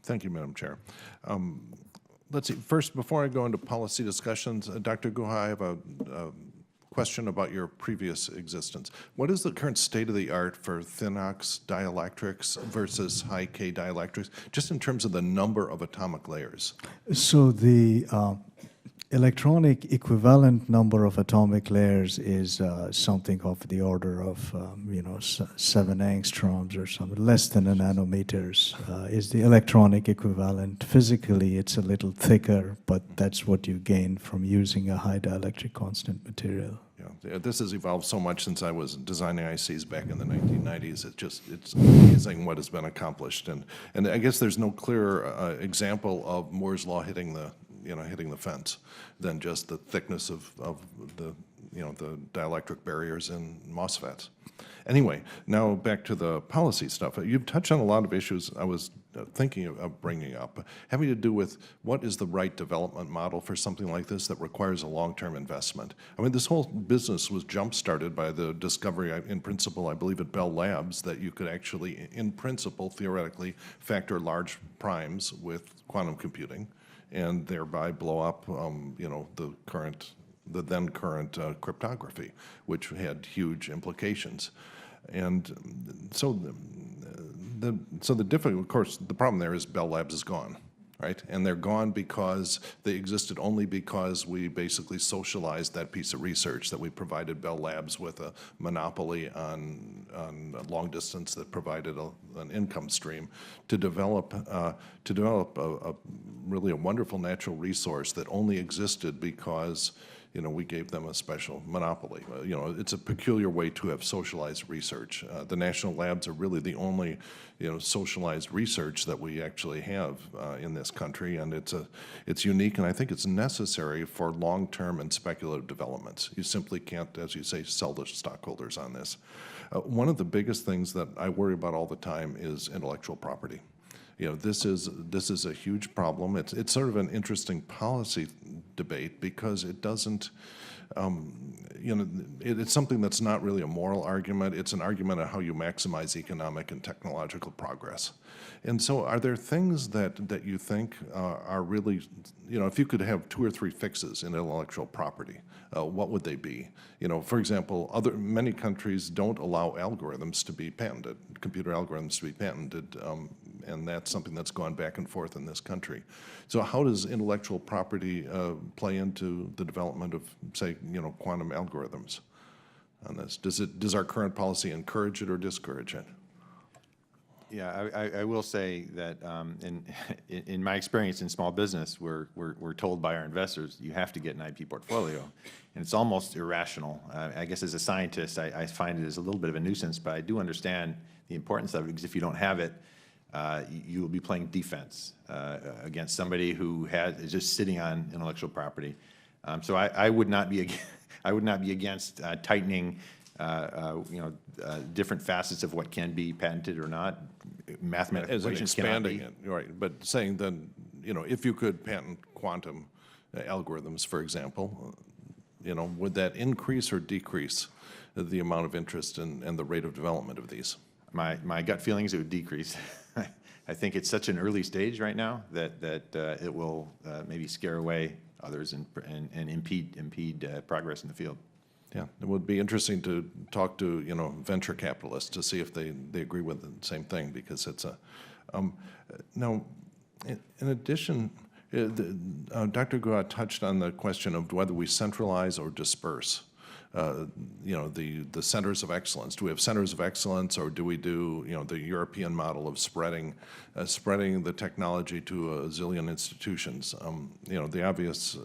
Thank you, Madam Chair. Let's see, first, before I go into policy discussions, Dr. Guha, I have a question about your previous existence. What is the current state of the art for thin-ox dielectrics versus high-K dielectrics, just in terms of the number of atomic layers? So the electronic equivalent number of atomic layers is something of the order of 7 angstroms or something, less than a nanometers is the electronic equivalent. Physically, it's a little thicker, but that's what you gain from using a high dielectric constant material. Yeah, this has evolved so much since I was designing ICs back in the 1990s. It's amazing what has been accomplished, and I guess there's no clearer example of Moore's law hitting the fence than just the thickness of the the dielectric barriers in MOSFETs. Anyway, now back to the policy stuff. You've touched on a lot of issues I was thinking of bringing up, having to do with what is the right development model for something like this that requires a long-term investment. I mean, this whole business was jump-started by the discovery, in principle, I believe, at Bell Labs, that you could actually, in principle, theoretically, factor large primes with quantum computing, and thereby blow up, the then current cryptography, which had huge implications. And so of course, the problem there is Bell Labs is gone, right? And they're gone because they existed only because we basically socialized that piece of research, that we provided Bell Labs with a monopoly on long distance that provided an income stream to develop really a wonderful natural resource that only existed because we gave them a special monopoly. It's a peculiar way to have socialized research. The national labs are really the only, socialized research that we actually have in this country, and it's unique, and I think it's necessary for long-term and speculative developments. You simply can't, as you say, sell to stockholders on this. One of the biggest things that I worry about all the time is intellectual property. This is a huge problem. It's sort of an interesting policy debate because it doesn't, it's something that's not really a moral argument. It's an argument of how you maximize economic and technological progress. And so are there things that you think are really, if you could have 2 or 3 fixes in intellectual property, what would they be? For example, many countries don't allow algorithms to be patented, computer algorithms to be patented, and that's something that's gone back and forth in this country. So how does intellectual property play into the development of, say, quantum algorithms on this? Does our current policy encourage it or discourage it? Yeah, I will say that in my experience in small business, we're told by our investors, you have to get an IP portfolio. And it's almost irrational. I guess as a scientist, I find it as a little bit of a nuisance, but I do understand the importance of it, because if you don't have it, you will be playing defense against somebody who is just sitting on intellectual property. So I would not be against tightening different facets of what can be patented or not. Mathematical equations cannot be. Expanding it, right? But saying then, if you could patent quantum algorithms, for example, would that increase or decrease the amount of interest and the rate of development of these? My gut feeling is it would decrease. I think it's such an early stage right now that it will maybe scare away others and impede progress in the field. Yeah, it would be interesting to talk to venture capitalists to see if they agree with the same thing, because it's a now. In addition, Dr. Guha touched on the question of whether we centralize or disperse. The centers of excellence. Do we have centers of excellence, or do we do the European model of spreading the technology to a zillion institutions? The obvious.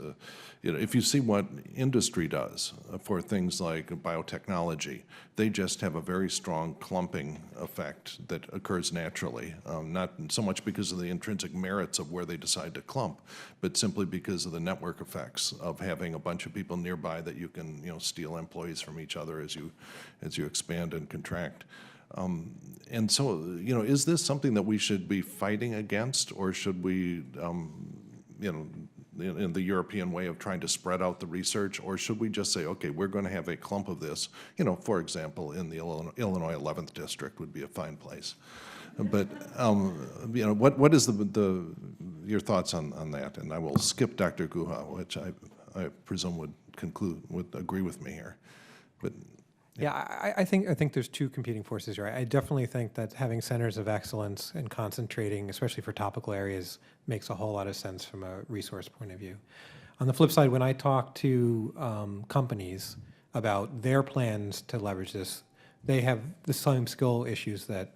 If you see what industry does for things like biotechnology, they just have a very strong clumping effect that occurs naturally, not so much because of the intrinsic merits of where they decide to clump, but simply because of the network effects of having a bunch of people nearby that you can steal employees from each other as you expand and contract. And so, is this something that we should be fighting against, or should we, in the European way of trying to spread out the research, or should we just say, okay, we're going to have a clump of this, for example, in the Illinois 11th District would be a fine place. But, you know, what is your thoughts on that? And I will skip Dr. Guha, which I presume would agree with me here. But Yeah, I think there's two competing forces here. I definitely think that having centers of excellence and concentrating, especially for topical areas, makes a whole lot of sense from a resource point of view. On the flip side, when I talk to companies about their plans to leverage this, they have the same skill issues that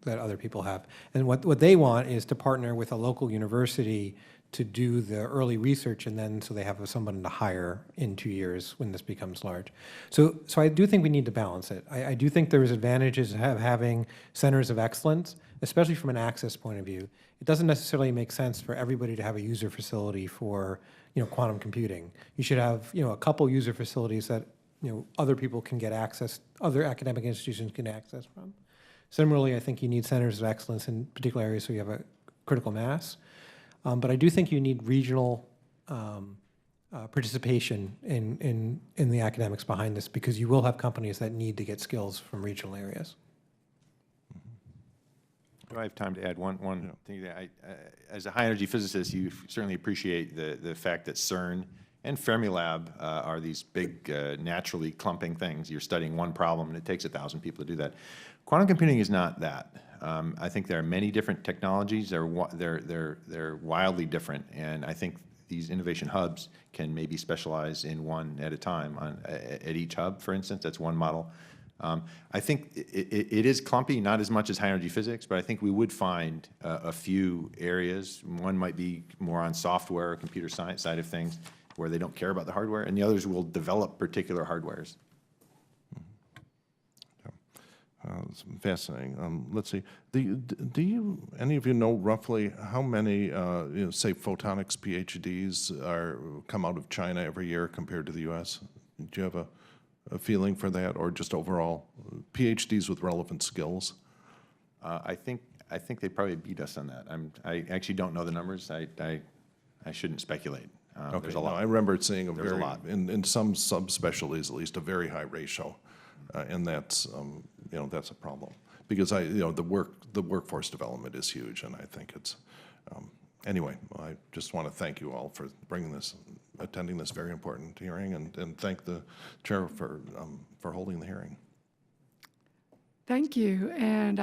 other people have. And what they want is to partner with a local university to do the early research, and then so they have someone to hire in 2 years when this becomes large. So I do think we need to balance it. I do think there's advantages of having centers of excellence, especially from an access point of view. It doesn't necessarily make sense for everybody to have a user facility for, you know, quantum computing. You should have, you know, a couple user facilities that, you know, other people can get access, other academic institutions can access from. Similarly, I think you need centers of excellence in particular areas so you have a critical mass. But I do think you need regional participation in the academics behind this, because you will have companies that need to get skills from regional areas. Do I have time to add one thing? That as a high-energy physicist, you certainly appreciate the fact that CERN and Fermilab are these big, naturally clumping things. You're studying one problem, and it takes 1,000 people to do that. Quantum computing is not that. I think there are many different technologies. They're wildly different, and I think these innovation hubs can maybe specialize in one at a time. At each hub, for instance, that's one model. I think it is clumpy, not as much as high-energy physics, but I think we would find a few areas. One might be more on software or computer science side of things, where they don't care about the hardware, and the others will develop particular hardwares. It's fascinating. Let's see. Do you, any of you know roughly how many, you know, say, photonics PhDs come out of China every year compared to the U.S.? Do you have a feeling for that, or just overall PhDs with relevant skills? I think they probably beat us on that. I actually don't know the numbers. I shouldn't speculate. Okay, There's a lot. I remember seeing There's a lot. in some subspecialties at least, a very high ratio, and that's you know, that's a problem, because you know, the workforce development is huge, and I think it's anyway. I just want to thank you all for attending this very important hearing, and thank the chair for holding the hearing. Thank you, and